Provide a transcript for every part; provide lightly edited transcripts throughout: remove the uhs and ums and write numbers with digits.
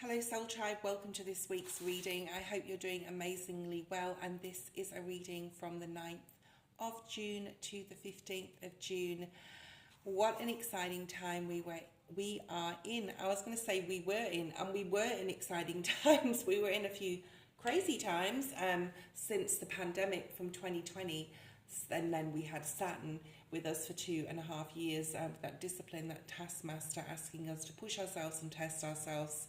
Hello Soul Tribe, welcome to this week's reading. I hope you're doing amazingly well, and this is a reading from the 9th of June to the 15th of June. What an exciting time we are in. I was going to say we were in, and we were in exciting times. We were in a few crazy times since the pandemic from 2020, and then we had Saturn with us for 2.5 years, that discipline, that taskmaster asking us to push ourselves and test ourselves.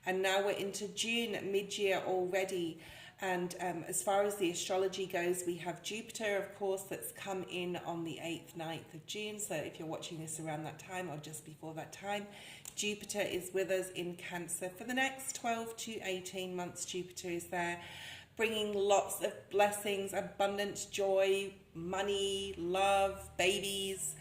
And now we're into June, mid-year already. And as far as the astrology goes, we have Jupiter, of course, that's come in on the 8th, 9th of June. So if you're watching this around that time or just before that time, Jupiter is with us in Cancer. For the next 12 to 18 months, Jupiter is there, bringing lots of blessings, abundance, joy, money, love, babies,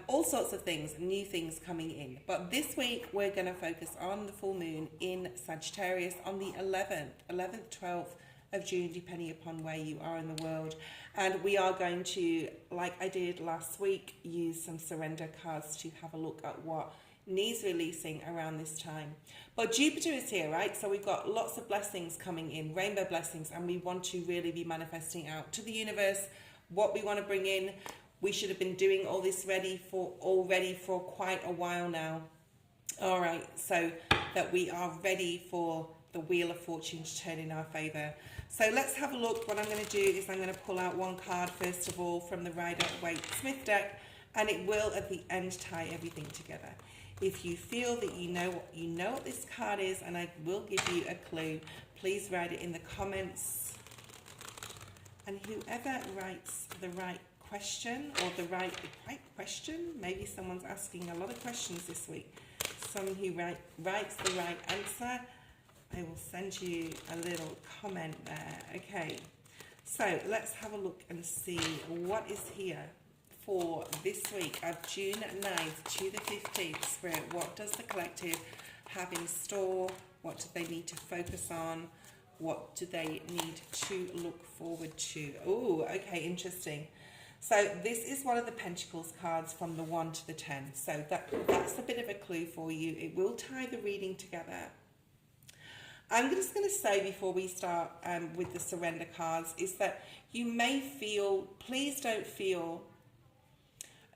all sorts of things, new things coming in. But this week we're going to focus on the full moon in Sagittarius on the 11th, 12th of June, depending upon where you are in the world. And we are going to, like I did last week, use some surrender cards to have a look at what needs releasing around this time. But Jupiter is here, right? So we've got lots of blessings coming in, rainbow blessings, and we want to really be manifesting out to the universe what we want to bring in. We should have been doing all this already for quite a while now. All right, so that we are ready for the Wheel of Fortune to turn in our favor. So let's have a look. What I'm going to do is I'm going to pull out one card, first of all, from the Rider-Waite-Smith deck, and it will, at the end, tie everything together. If you feel that you know what this card is, and I will give you a clue, please write it in the comments. And whoever writes the right question, or the right question, maybe someone's asking a lot of questions this week, someone who writes the right answer, I will send you a little comment there. Okay, so let's have a look and see what is here for this week of June 9th to the 15th. Spirit, what does the collective have in store? What do they need to focus on? What do they need to look forward to? Oh, okay, interesting. So this is one of the Pentacles cards from the 1 to the 10. So that's a bit of a clue for you. It will tie the reading together. I'm just going to say before we start with the surrender cards is that you may feel, please don't feel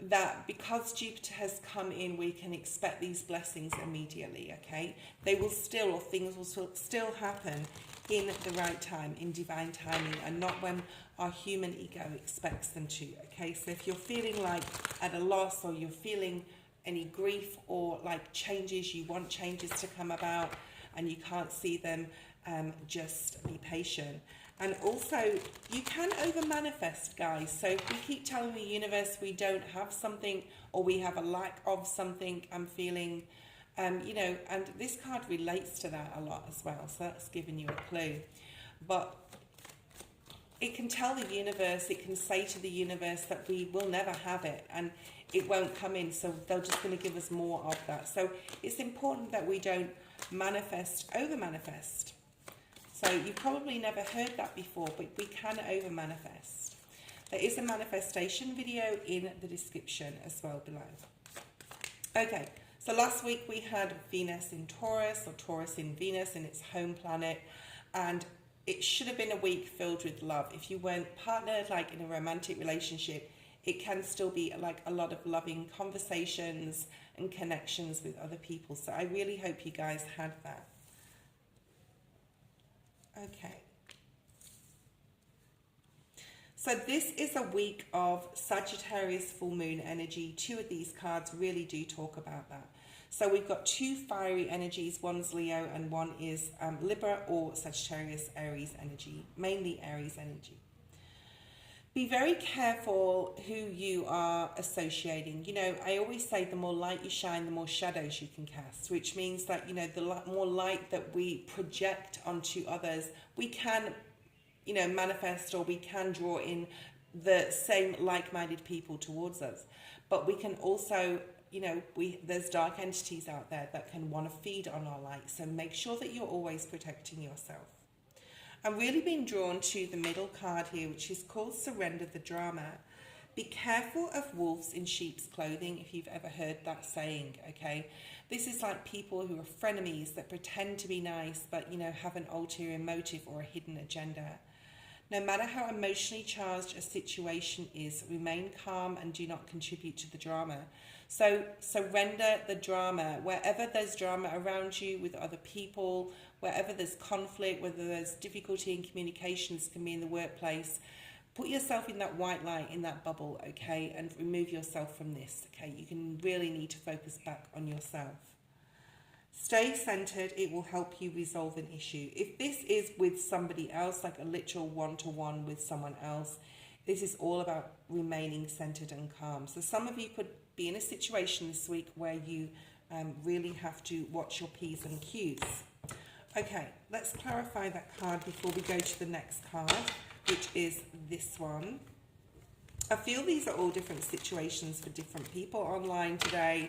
that because Jupiter has come in, we can expect these blessings immediately, okay? They will still, or things will still happen in the right time, in divine timing, and not when our human ego expects them to, okay? So if you're feeling like at a loss, or you're feeling any grief, or like changes, you want changes to come about and you can't see them, just be patient. And also, you can over-manifest, guys. So if we keep telling the universe we don't have something, or we have a lack of something, I'm feeling, you know, and this card relates to that a lot as well. So that's giving you a clue. But it can tell the universe, it can say to the universe that we will never have it, and it won't come in. So they're just going to give us more of that. So it's important that we don't manifest, over-manifest. So you've probably never heard that before, but we can over-manifest. There is a manifestation video in the description as well below. Okay, so last week we had Venus in Taurus, or Taurus in Venus in its home planet, and it should have been a week filled with love. If you weren't partnered, like in a romantic relationship, it can still be like a lot of loving conversations and connections with other people. So I really hope you guys had that. Okay, so this is a week of Sagittarius full moon energy. Two of these cards really do talk about that. So we've got two fiery energies, one's Leo and one is Libra or Sagittarius Aries energy, mainly Aries energy. Be very careful who you are associating. You know, I always say the more light you shine, the more shadows you can cast, which means that, you know, the more light that we project onto others, we can, you know, manifest, or we can draw in the same like-minded people towards us. But we can also, you know, there's dark entities out there that can want to feed on our light. So make sure that you're always protecting yourself. I'm really being drawn to the middle card here, which is called Surrender the Drama. Be careful of wolves in sheep's clothing, if you've ever heard that saying, okay? This is like people who are frenemies that pretend to be nice, but, you know, have an ulterior motive or a hidden agenda. No matter how emotionally charged a situation is, remain calm and do not contribute to the drama. So surrender the drama. Wherever there's drama around you with other people, wherever there's conflict, whether there's difficulty in communications, can be in the workplace, put yourself in that white light, in that bubble, okay, and remove yourself from this, okay? You can really need to focus back on yourself. Stay centered. It will help you resolve an issue. If this is with somebody else, like a literal one-to-one with someone else, this is all about remaining centered and calm. So some of you could be in a situation this week where you really have to watch your P's and Q's. Okay, let's clarify that card before we go to the next card, which is this one. I feel these are all different situations for different people online today.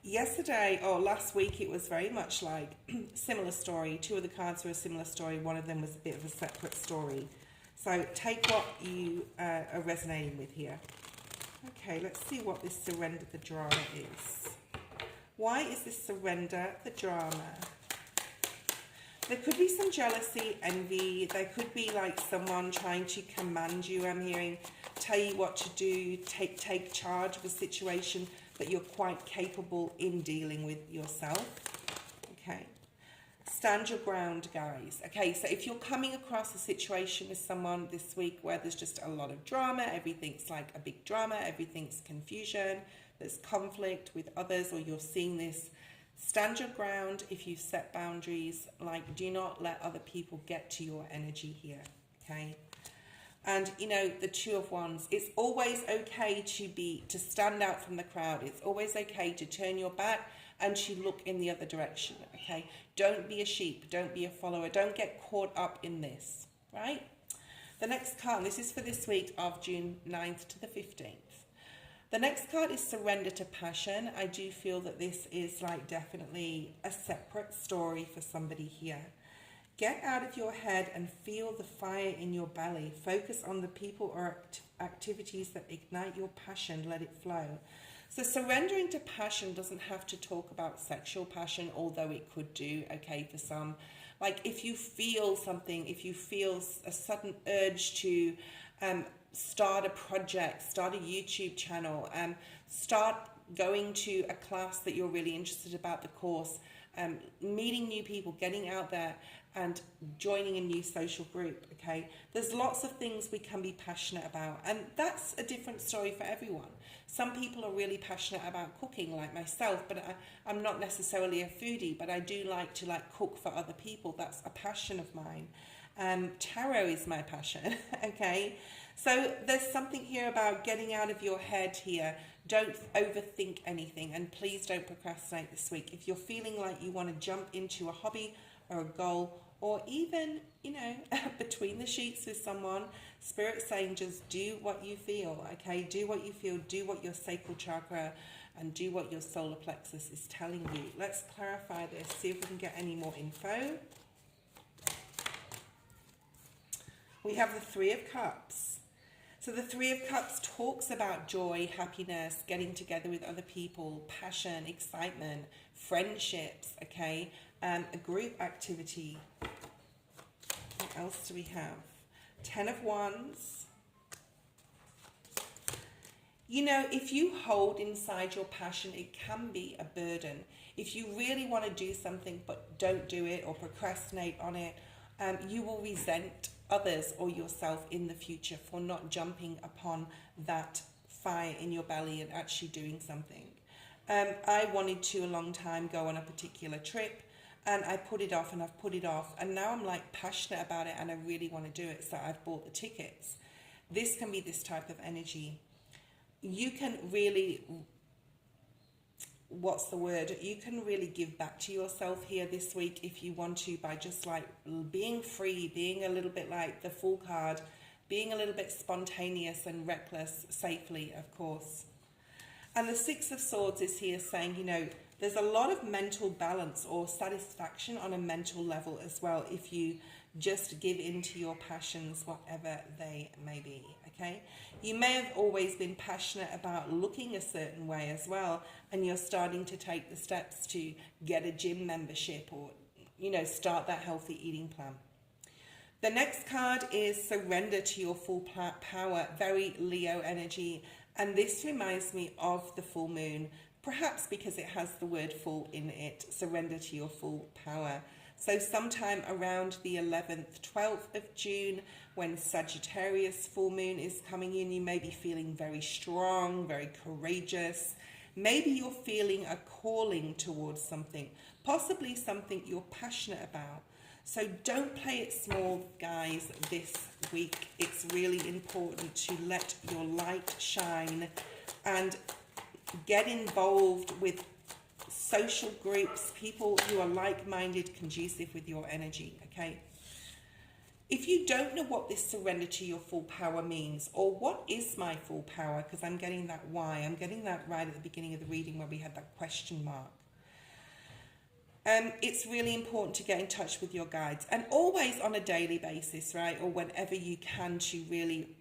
Yesterday, or last week, it was very much like similar story. Two of the cards were a similar story. One of them was a bit of a separate story. So take what you are resonating with here. Okay, let's see what this surrender the drama is. Why is this surrender the drama? There could be some jealousy, envy. There could be like someone trying to command you, I'm hearing, tell you what to do, take charge of a situation that you're quite capable in dealing with yourself. Okay. Stand your ground, guys. Okay, so if you're coming across a situation with someone this week where there's just a lot of drama, everything's like a big drama, everything's confusion, there's conflict with others, or you're seeing this, stand your ground. If you've set boundaries, like, do not let other people get to your energy here, okay? And, you know, the Two of Wands, it's always okay to stand out from the crowd. It's always okay to turn your back and to look in the other direction, okay? Don't be a sheep. Don't be a follower. Don't get caught up in this, right? The next card, this is for this week of June 9th to the 15th. The next card is surrender to passion. I do feel that this is like definitely a separate story for somebody here. Get out of your head and feel the fire in your belly. Focus on the people or activities that ignite your passion. Let it flow. So surrendering to passion doesn't have to talk about sexual passion, although it could do, okay, for some. Like if you feel something, if you feel a sudden urge to start a project, start a YouTube channel, start going to a class that you're really interested about, the course, meeting new people, getting out there and joining a new social group, okay? There's lots of things we can be passionate about, and that's a different story for everyone. Some people are really passionate about cooking, like myself, but I'm not necessarily a foodie, but I do like to cook for other people. That's a passion of mine. Tarot is my passion, okay? So there's something here about getting out of your head here. Don't overthink anything, and please don't procrastinate this week. If you're feeling like you want to jump into a hobby or a goal, or even, you know, between the sheets with someone, Spirit's saying just do what you feel, okay? Do what you feel, do what your sacral chakra and do what your solar plexus is telling you. Let's clarify this, see if we can get any more info. We have the Three of Cups. So the Three of Cups talks about joy, happiness, getting together with other people, passion, excitement, friendships, okay? A group activity. What else do we have? Ten of Wands. You know, if you hold inside your passion, it can be a burden. If you really want to do something but don't do it or procrastinate on it, you will resent others or yourself in the future for not jumping upon that fire in your belly and actually doing something. I wanted to a long time go on a particular trip, and I put it off and I've put it off, and now I'm like passionate about it and I really want to do it, so I've bought the tickets. This can be this type of energy. You can really, you can really give back to yourself here this week if you want to, by just like being free, being a little bit like the Fool card, being a little bit spontaneous and reckless, safely, of course. And the Six of Swords is here saying, you know, there's a lot of mental balance or satisfaction on a mental level as well if you just give in to your passions, whatever they may be, okay? You may have always been passionate about looking a certain way as well, and you're starting to take the steps to get a gym membership or, you know, start that healthy eating plan. The next card is surrender to your full power, very Leo energy. And this reminds me of the full moon, perhaps because it has the word full in it, surrender to your full power. So sometime around the 11th, 12th of June, when Sagittarius full moon is coming in, you may be feeling very strong, very courageous. Maybe you're feeling a calling towards something, possibly something you're passionate about. So don't play it small, guys, this week. It's really important to let your light shine and get involved with social groups, people who are like-minded, conducive with your energy, okay? If you don't know what this surrender to your full power means, or what is my full power, because I'm getting that why, I'm getting that right at the beginning of the reading where we had that question mark. It's really important to get in touch with your guides, and always on a daily basis, right? Or whenever you can, to really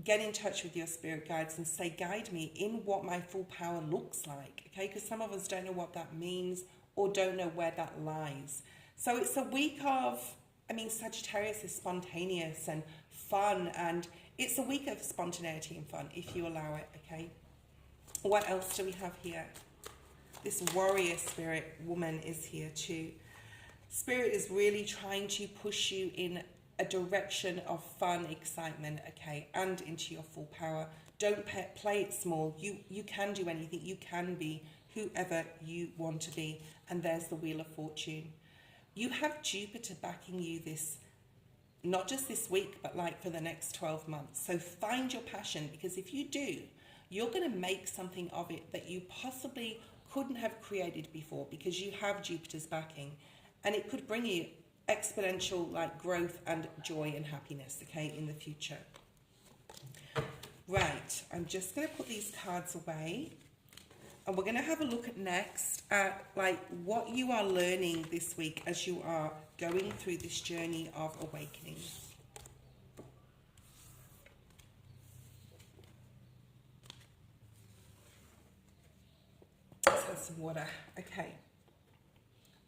get in touch with your spirit guides and say, guide me in what my full power looks like, okay? Because some of us don't know what that means or don't know where that lies. So it's a week of, I mean, Sagittarius is spontaneous and fun, and it's a week of spontaneity and fun if you allow it, okay? What else do we have here? This warrior spirit woman is here too. Spirit is really trying to push you in a direction of fun, excitement, okay, and into your full power. Don't play it small. You can do anything. You can be whoever you want to be. And there's the Wheel of Fortune. You have Jupiter backing you this, not just this week, but like for the next 12 months. So find your passion, because if you do, you're going to make something of it that you possibly couldn't have created before, because you have Jupiter's backing, and it could bring you exponential like growth and joy and happiness, okay, in the future. Right, I'm just going to put these cards away, and we're going to have a look at next at like what you are learning this week as you are going through this journey of awakening. Let's have some water, okay,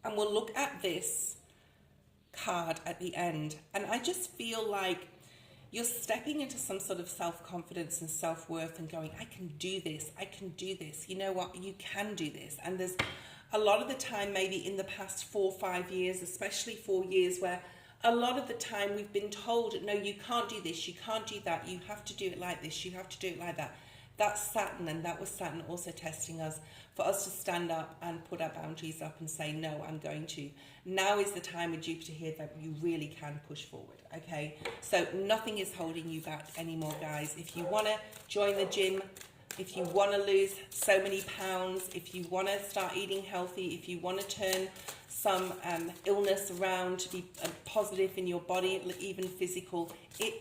and we'll look at this card at the end, and I just feel like you're stepping into some sort of self-confidence and self-worth and going, I can do this, I can do this, you know what, you can do this. And there's a lot of the time, maybe in the past 4 or 5 years, especially 4 years, where a lot of the time we've been told, no, you can't do this, you can't do that, you have to do it like this, you have to do it like that. That's Saturn, and that was Saturn also testing us, for us to stand up and put our boundaries up and say, no, I'm going to. Now is the time with Jupiter here that you really can push forward, okay? So nothing is holding you back anymore, guys. If you want to join the gym, if you want to lose so many pounds, if you want to start eating healthy, if you want to turn some illness around to be positive in your body, even physical,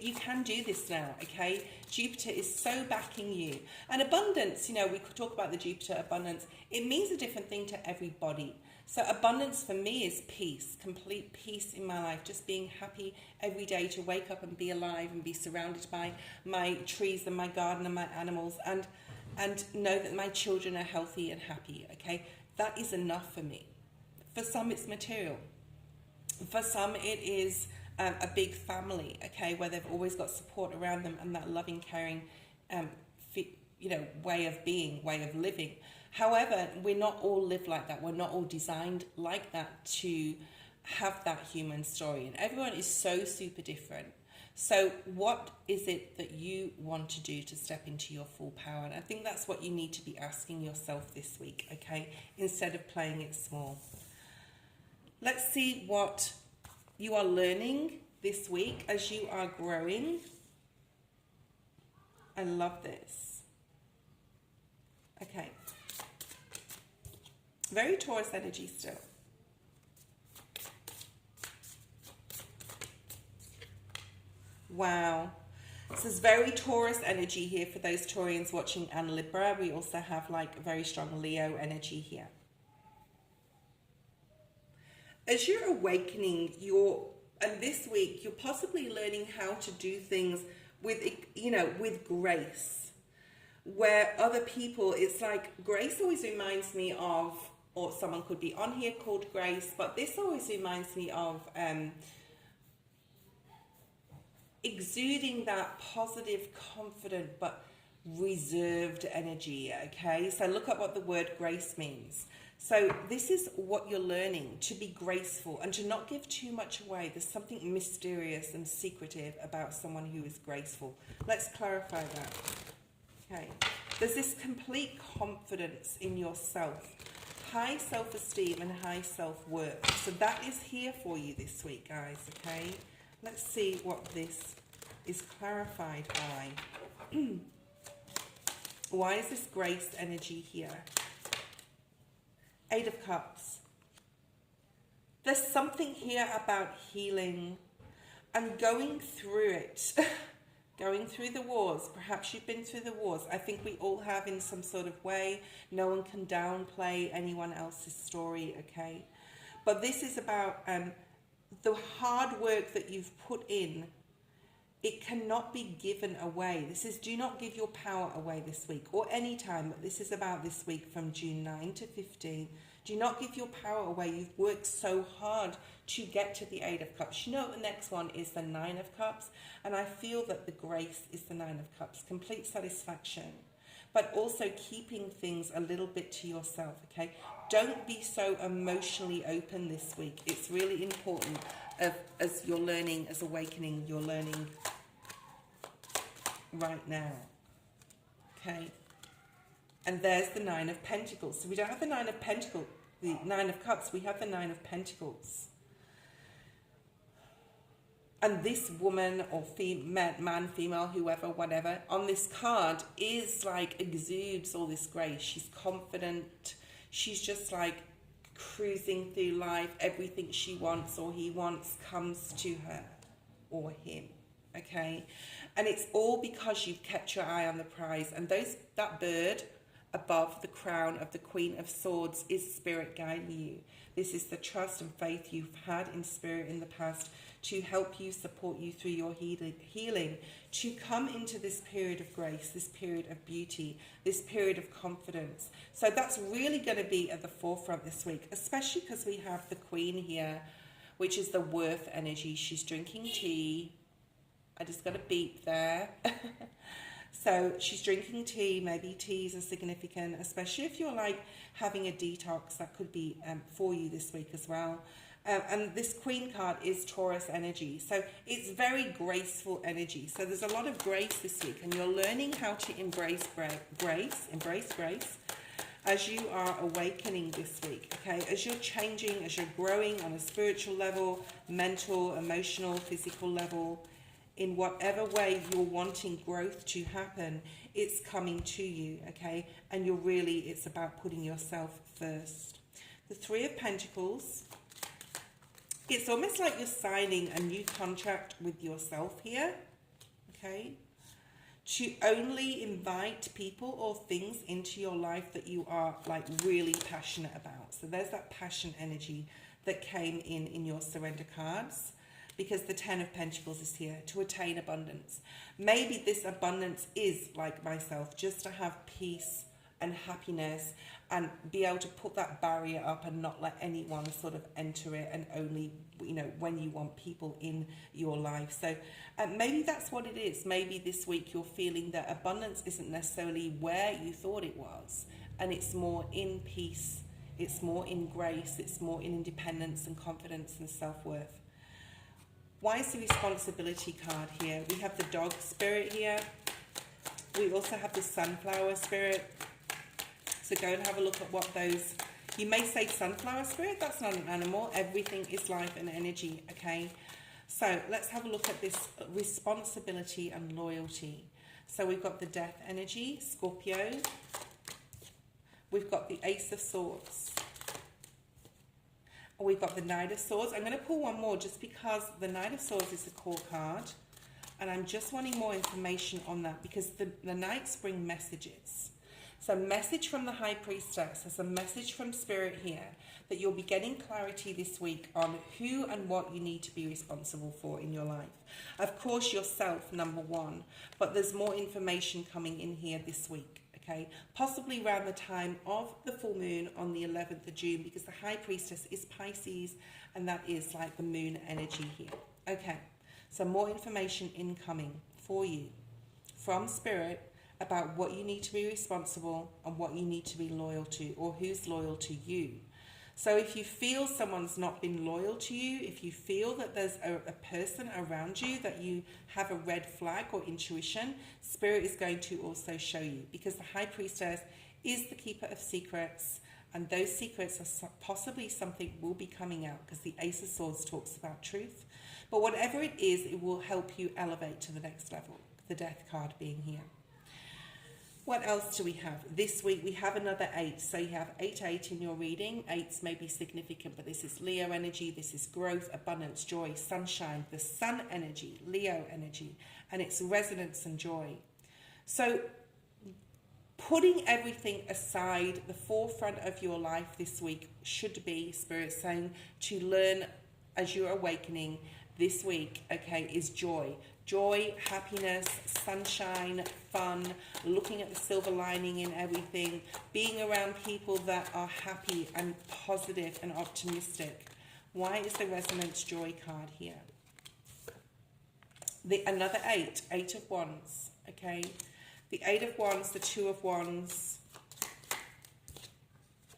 you can do this now, okay? Jupiter is so backing you. And abundance, you know, we could talk about the Jupiter abundance. It means a different thing to everybody. So abundance for me is peace, complete peace in my life, just being happy every day to wake up and be alive and be surrounded by my trees and my garden and my animals, and know that my children are healthy and happy, okay? That is enough for me. For some, it's material. For some, it is a big family, okay, where they've always got support around them and that loving, caring, way of being, way of living. However, we're not all live like that. We're not all designed like that to have that human story. And everyone is so super different. So what is it that you want to do to step into your full power? And I think that's what you need to be asking yourself this week, okay, instead of playing it small. Let's see what you are learning this week as you are growing. I love this. Okay. Very Taurus energy still. Wow. This is very Taurus energy here for those Taurians watching, and Libra. We also have like very strong Leo energy here. As you're awakening, and this week, you're possibly learning how to do things with, you know, with grace, where other people, it's like Grace always reminds me of, or someone could be on here called Grace, but this always reminds me of exuding that positive, confident, but reserved energy. Okay, so look at what the word grace means. So this is what you're learning, to be graceful and to not give too much away. There's something mysterious and secretive about someone who is graceful. Let's clarify that. Okay, there's this complete confidence in yourself, high self-esteem and high self-worth. So that is here for you this week, guys. Okay, let's see what this is clarified by. Why is this grace energy here? Eight of Cups. There's something here about healing and going through it. Going through the wars. Perhaps you've been through the wars. I think we all have in some sort of way. No one can downplay anyone else's story, okay? But this is about the hard work that you've put in. It cannot be given away. This is, do not give your power away this week or any time, but this is about this week from June 9 to 15. Do not give your power away. You've worked so hard to get to the Eight of Cups. You know, the next one is the Nine of Cups, and I feel that the grace is the Nine of Cups, complete satisfaction, but also keeping things a little bit to yourself, okay? Don't be so emotionally open this week. It's really important as you're learning, as awakening, you're learning right now, okay? And there's the Nine of Pentacles. So we don't have the Nine of Pentacles, the Nine of Cups, we have the Nine of And this woman or man, female, whoever, whatever, on this card is like exudes all this grace. She's confident. She's just like cruising through life. Everything she wants or he wants comes to her or him. Okay, and it's all because you've kept your eye on the prize. And that bird above the crown of the Queen of Swords is Spirit guiding you. This is the trust and faith you've had in Spirit in the past to help you, support you through your healing, to come into this period of grace, this period of beauty, this period of confidence. So that's really going to be at the forefront this week, especially because we have the Queen here, which is the worth energy. She's drinking tea. I just got a beep there. So she's drinking tea. Maybe teas are significant, especially if you're like having a detox. That could be for you this week as well. And this Queen card is Taurus energy. So it's very graceful energy. So there's a lot of grace this week, and you're learning how to embrace grace as you are awakening this week, okay? As you're changing, as you're growing on a spiritual level, mental, emotional, physical level, in whatever way you're wanting growth to happen, it's coming to you, okay? And it's about putting yourself first. The Three of Pentacles, it's almost like you're signing a new contract with yourself here, okay? To only invite people or things into your life that you are like really passionate about. So there's that passion energy that came in your surrender cards, because the Ten of Pentacles is here to attain abundance. Maybe this abundance is like myself, just to have peace and happiness and be able to put that barrier up and not let anyone sort of enter it, and only, you know, when you want people in your life. So maybe that's what it is. Maybe this week you're feeling that abundance isn't necessarily where you thought it was, and it's more in peace, it's more in grace, it's more in independence and confidence and self-worth. Why is the responsibility card here? We have the dog spirit here. We also have the sunflower spirit. So go and have a look at what those... You may say sunflower spirit, that's not an animal. Everything is life and energy, okay? So let's have a look at this responsibility and loyalty. So we've got the death energy, Scorpio. We've got the Ace of Swords. We've got the Knight of Swords. I'm going to pull one more just because the Knight of Swords is a core card. And I'm just wanting more information on that, because the Knights bring messages. So a message from the High Priestess. There's a message from Spirit here that you'll be getting clarity this week on who and what you need to be responsible for in your life. Of course, yourself, number one, but there's more information coming in here this week. Okay, possibly around the time of the full moon on the 11th of June, because the High Priestess is Pisces, and that is like the moon energy here. Okay, so more information incoming for you from Spirit about what you need to be responsible and what you need to be loyal to, or who's loyal to you. So if you feel someone's not been loyal to you, if you feel that there's a person around you that you have a red flag or intuition, Spirit is going to also show you, because the High Priestess is the keeper of secrets, and those secrets are possibly something will be coming out, because the Ace of Swords talks about truth. But whatever it is, it will help you elevate to the next level, the Death card being here. What else do we have? This week we have another 8. So you have 8 in your reading. 8s may be significant, but this is Leo energy. This is growth, abundance, joy, sunshine, the sun energy, Leo energy, and it's resonance and joy. So putting everything aside, the forefront of your life this week should be, Spirit saying, to learn as you're awakening this week, okay, is joy. Joy, happiness, sunshine, fun, looking at the silver lining in everything, being around people that are happy and positive and optimistic. Why is the resonance joy card here? Another 8 of Wands, okay? The 8 of Wands, the 2 of Wands,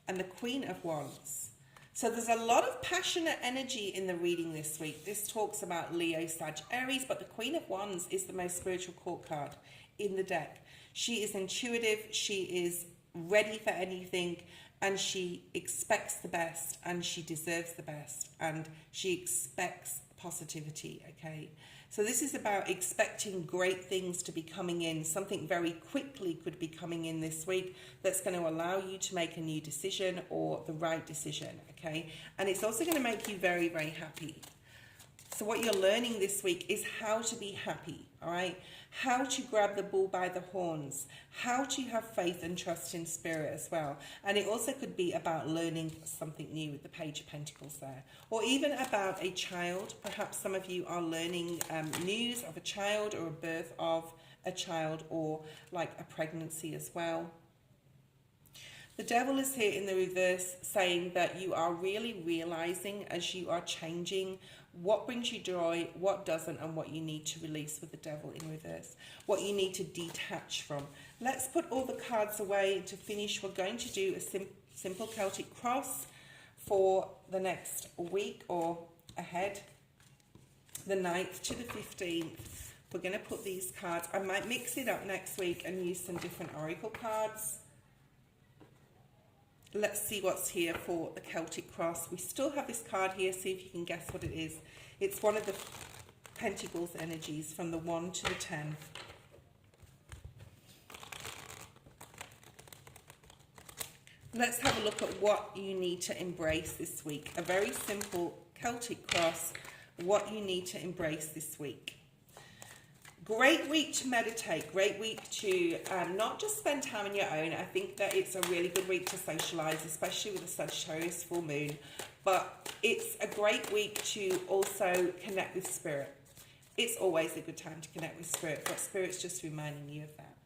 and the Queen of Wands. So there's a lot of passionate energy in the reading this week. This talks about Leo, Sag, Aries, but the Queen of Wands is the most spiritual court card in the deck. She is intuitive, she is ready for anything, and she expects the best, and she deserves the best, and she expects positivity, okay? So this is about expecting great things to be coming in. Something very quickly could be coming in this week that's going to allow you to make a new decision or the right decision, okay? And it's also going to make you very, very happy. So what you're learning this week is how to be happy, all right? How to grab the bull by the horns, how to have faith and trust in Spirit as well. And it also could be about learning something new with the Page of Pentacles there. Or even about a child. Perhaps some of you are learning news of a child or a birth of a child, or like a pregnancy as well. The Devil is here in the reverse, saying that you are really realizing as you are changing what brings you joy, what doesn't, and what you need to release with the Devil in reverse. What you need to detach from. Let's put all the cards away. To finish, we're going to do a simple Celtic cross for the next week or ahead. The 9th to the 15th. We're going to put these cards. I might mix it up next week and use some different oracle cards. Let's see what's here for the Celtic cross. We still have this card here. See if you can guess what it is. It's one of the Pentacles energies from the 1 to the 10. Let's have a look at what you need to embrace this week. A very simple Celtic cross. What you need to embrace this week. Great week to meditate, great week to not just spend time on your own. I think that it's a really good week to socialize, especially with the Sagittarius full moon. But it's a great week to also connect with Spirit. It's always a good time to connect with Spirit, but Spirit's just reminding you of that.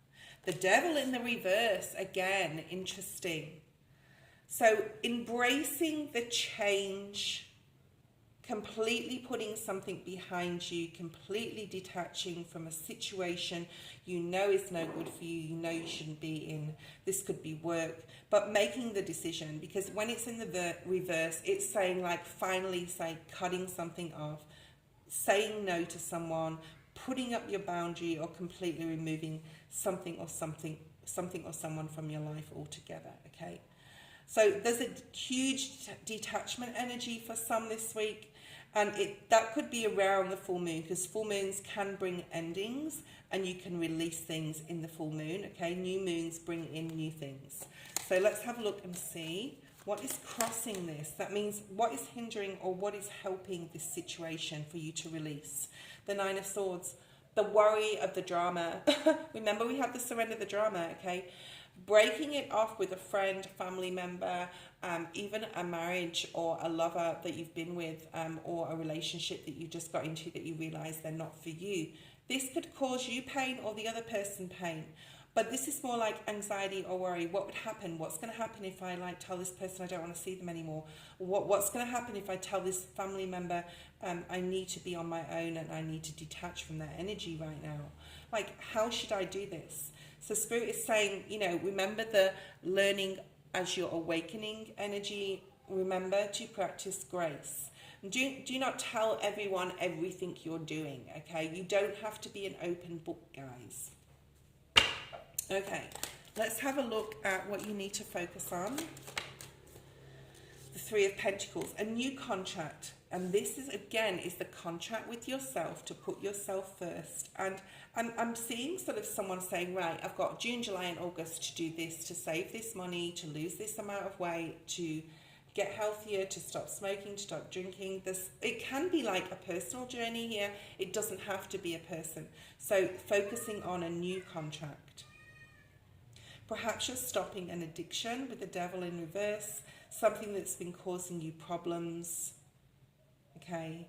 The Devil in the reverse, again, interesting. So embracing the change, completely putting something behind you, completely detaching from a situation you know is no good for you, you know you shouldn't be in. This could be work, but making the decision, because when it's in the reverse, it's saying like finally say cutting something off, saying no to someone, putting up your boundary, or completely removing something or someone from your life altogether, okay? So there's a huge detachment energy for some this week. And that could be around the full moon, because full moons can bring endings and you can release things in the full moon, okay? New moons bring in new things. So let's have a look and see what is crossing this. That means what is hindering or what is helping this situation for you to release. The 9 of Swords, the worry of the drama. Remember, we have the surrender of the drama, okay? Breaking it off with a friend, family member, even a marriage or a lover that you've been with, or a relationship that you just got into that you realize they're not for you. This could cause you pain or the other person pain. But this is more like anxiety or worry. What would happen? What's going to happen if I tell this person I don't want to see them anymore? What's going to happen if I tell this family member I need to be on my own and I need to detach from their energy right now? How should I do this? So Spirit is saying, remember the learning as you're awakening energy. Remember to practice grace. Do not tell everyone everything you're doing, okay? You don't have to be an open book, guys. Okay, let's have a look at what you need to focus on. The Three of Pentacles, a new contract. And this is, again, is the contract with yourself to put yourself first. And I'm seeing sort of someone saying, right, I've got June, July and August to do this, to save this money, to lose this amount of weight, to get healthier, to stop smoking, to stop drinking. It can be like a personal journey here. It doesn't have to be a person. So focusing on a new contract. Perhaps you're stopping an addiction with the Devil in reverse, something that's been causing you problems. Okay,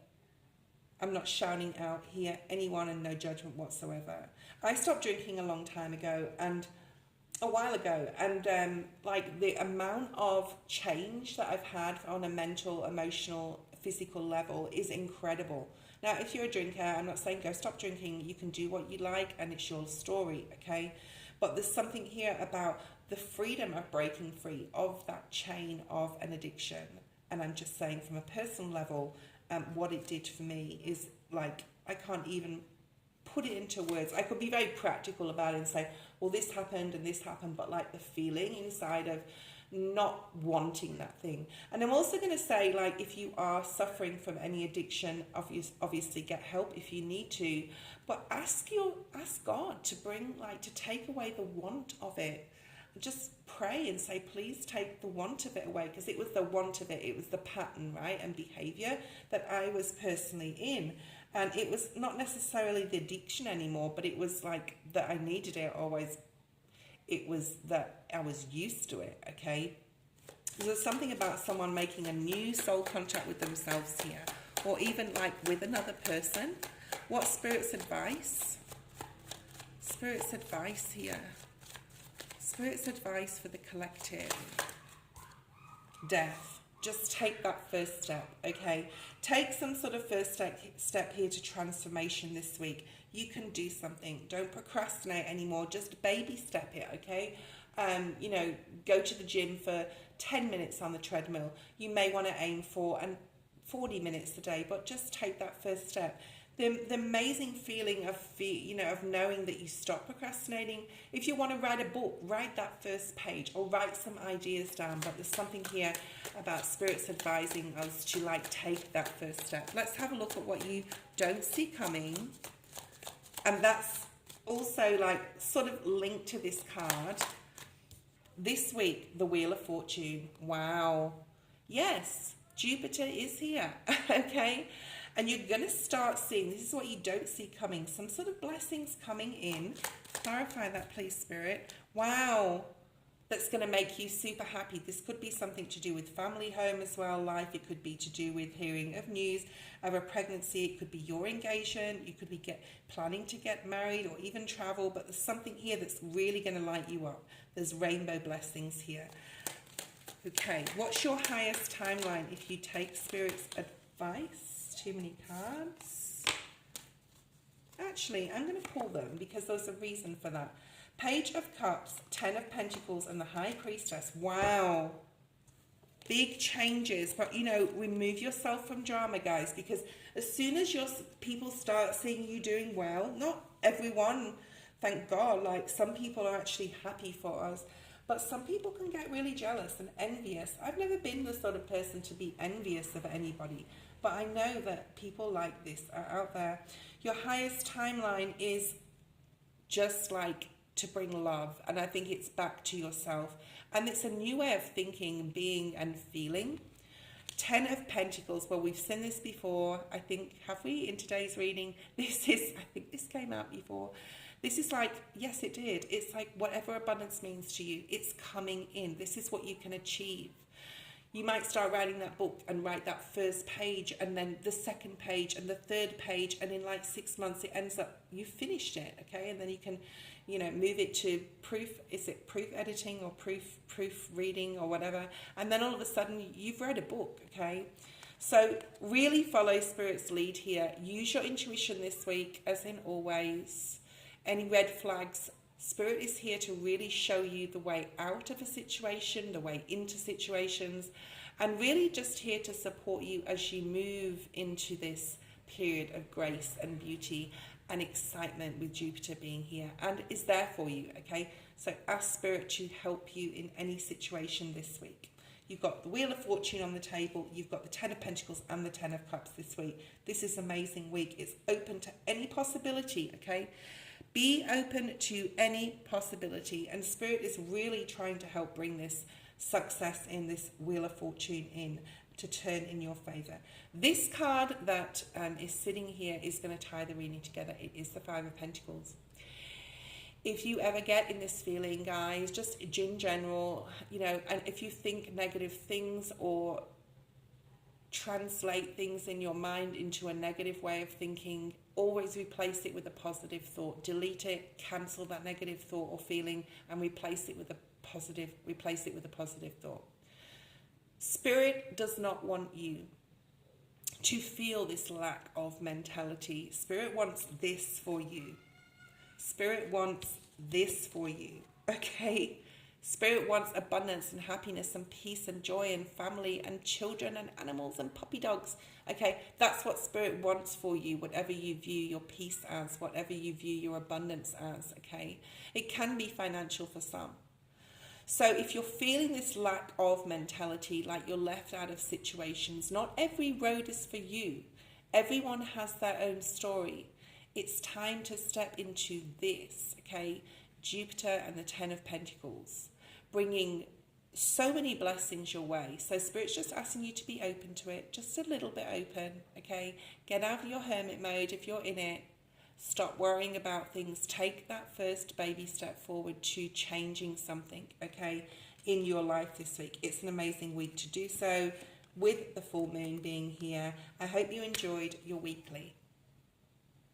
I'm not shouting out here, anyone, and no judgment whatsoever. I stopped drinking a long time ago, and a while ago, and the amount of change that I've had on a mental, emotional, physical level is incredible. Now, if you're a drinker, I'm not saying go stop drinking. You can do what you like, and it's your story, okay? But there's something here about the freedom of breaking free of that chain of an addiction. And I'm just saying from a personal level, what it did for me is I can't even put it into words. I could be very practical about it and say, well, this happened and this happened, but the feeling inside of not wanting that thing. And I'm also going to say, if you are suffering from any addiction, obviously get help if you need to, but ask God to bring, to take away the want of it. Just pray and say, please take the want of it away, because it was the want of it. It was the pattern, right, and behavior that I was personally in. And it was not necessarily the addiction anymore, but it was that I needed it always. It was that I was used to it, okay? There's something about someone making a new soul contract with themselves here, or even with another person. What Spirit's advice? Spirit's advice here. Spirit's advice for the collective. Death. Just take that first step, okay? Take some sort of first step here to transformation this week. You can do something. Don't procrastinate anymore. Just baby step it, okay? Go to the gym for 10 minutes on the treadmill. You may want to aim for 40 minutes a day, but just take that first step. The amazing feeling of knowing that you stop procrastinating. If you want to write a book, write that first page or write some ideas down. But there's something here about Spirit's advising us to take that first step. Let's have a look at what you don't see coming. And that's also sort of linked to this card. This week, the Wheel of Fortune. Wow. Yes, Jupiter is here. Okay. And you're going to start seeing, this is what you don't see coming, some sort of blessings coming in. Clarify that, please, Spirit. Wow. That's going to make you super happy. This could be something to do with family, home as well, life. It could be to do with hearing of news of a pregnancy. It could be your engagement. You could be planning to get married or even travel. But there's something here that's really going to light you up. There's rainbow blessings here. Okay. What's your highest timeline if you take Spirit's advice? Too many cards. Actually, I'm going to pull them because there's a reason for that. Page of Cups, 10 of Pentacles, and the High Priestess. Wow. Big changes. But, remove yourself from drama, guys, because as soon as people start seeing you doing well, not everyone, thank God, some people are actually happy for us, but some people can get really jealous and envious. I've never been the sort of person to be envious of anybody, but I know that people like this are out there. Your highest timeline is just to bring love. And I think it's back to yourself. And it's a new way of thinking, being, and feeling. 10 of Pentacles. Well, we've seen this before. I think, have we, in today's reading? I think this came out before. This is yes, it did. It's whatever abundance means to you, it's coming in. This is what you can achieve. You might start writing that book and write that first page and then the second page and the third page, and in like 6 months it ends up, you finished it, okay? And then you can, you know, move it to proof editing or proof reading or whatever, and then all of a sudden you've read a book, okay? So really follow Spirit's lead here. Use your intuition this week, as in always. Any red flags, Spirit is here to really show you the way out of a situation, the way into situations, and really just here to support you as you move into this period of grace and beauty and excitement with Jupiter being here and is there for you, okay? So ask Spirit to help you in any situation this week. You've got the Wheel of Fortune on the table, you've got the Ten of Pentacles and the Ten of Cups this week. This is an amazing week. It's open to any possibility, okay? Be open to any possibility, and Spirit is really trying to help bring this success in this Wheel of Fortune in to turn in your favor. This card that is sitting here is going to tie the reading together. It is the Five of Pentacles. If you ever get in this feeling, guys, just in general, you know, and if you think negative things or translate things in your mind into a negative way of thinking, always replace it with a positive thought. Delete it, cancel that negative thought or feeling, and replace it with a positive thought. Spirit does not want you to feel this lack of mentality. Spirit wants this for you. Spirit wants this for you, okay? Spirit wants abundance and happiness and peace and joy and family and children and animals and puppy dogs. Okay, that's what Spirit wants for you, whatever you view your peace as, whatever you view your abundance as, okay? It can be financial for some. So if you're feeling this lack of mentality, like you're left out of situations, not every road is for you. Everyone has their own story. It's time to step into this, okay? Jupiter and the Ten of Pentacles, bringing so many blessings your way. So Spirit's just asking you to be open to it, just a little bit open, okay? Get out of your hermit mode if you're in it. Stop worrying about things. Take that first baby step forward to changing something, okay, in your life this week. It's an amazing week to do so with the full moon being here. I hope you enjoyed your weekly.